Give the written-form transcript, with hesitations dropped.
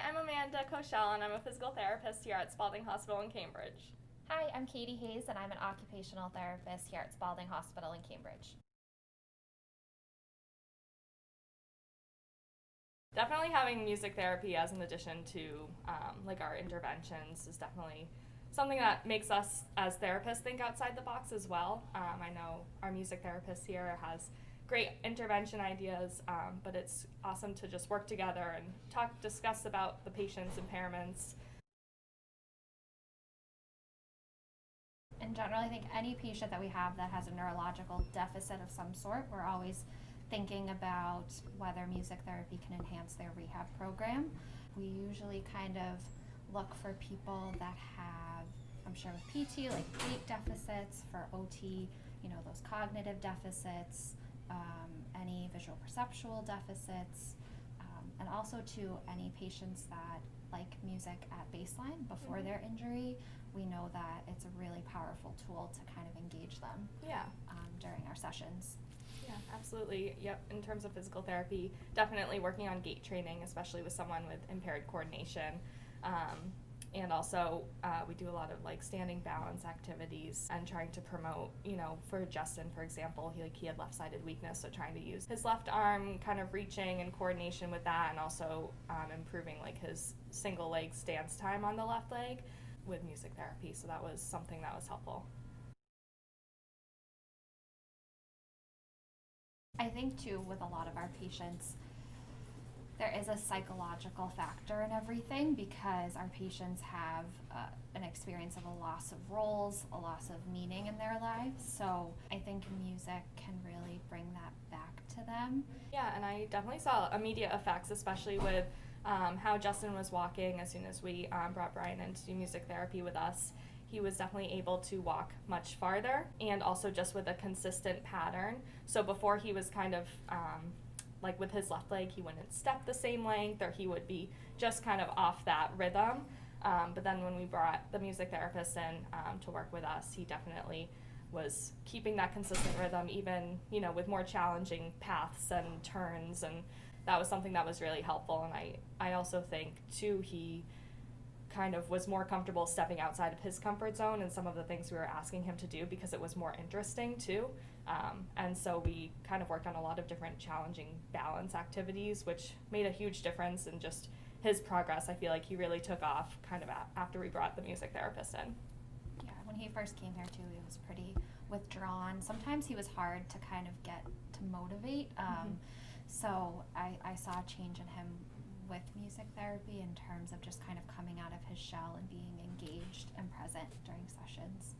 I'm Amanda Koshel, and I'm a physical therapist here at Spalding Hospital in Cambridge. Hi, I'm Katie Hayes, and I'm an occupational therapist here at Spalding Hospital in Cambridge. Definitely having music therapy as an addition to our interventions is definitely something that makes us as therapists think outside the box as well. I know our music therapist here has great intervention ideas, but it's awesome to just work together and discuss about the patient's impairments. In general, I think any patient that we have that has a neurological deficit of some sort, we're always thinking about whether music therapy can enhance their rehab program. We usually kind of look for people that have, I'm sure with PT, like gait deficits, for OT, those cognitive deficits, any visual perceptual deficits, and also to any patients that like music at baseline before their injury. We know that it's a really powerful tool to kind of engage them during our sessions. Yeah, absolutely. Yep. In terms of physical therapy, definitely working on gait training, especially with someone with impaired coordination. And also, we do a lot of standing balance activities and trying to promote, for Justin, for example, he had left-sided weakness, so trying to use his left arm, kind of reaching and coordination with that, and also improving his single leg stance time on the left leg with music therapy. So that was something that was helpful. I think too, with a lot of our patients, there is a psychological factor in everything because our patients have an experience of a loss of roles, a loss of meaning in their lives. So I think music can really bring that back to them. Yeah, and I definitely saw immediate effects, especially with how Justin was walking as soon as we brought Brian in to do music therapy with us. He was definitely able to walk much farther, and also just with a consistent pattern. So before, he was kind of with his left leg, he wouldn't step the same length, or he would be just kind of off that rhythm. But then when we brought the music therapist in to work with us, he definitely was keeping that consistent rhythm, even with more challenging paths and turns, and that was something that was really helpful. And I also think too, he kind of was more comfortable stepping outside of his comfort zone and some of the things we were asking him to do because it was more interesting too. And so we kind of worked on a lot of different challenging balance activities, which made a huge difference in just his progress. I feel like he really took off kind of after we brought the music therapist in. Yeah, when he first came here too, he was pretty withdrawn. Sometimes he was hard to kind of get to motivate. So I saw a change in him with music therapy in terms of just kind of coming out of his shell and being engaged and present during sessions.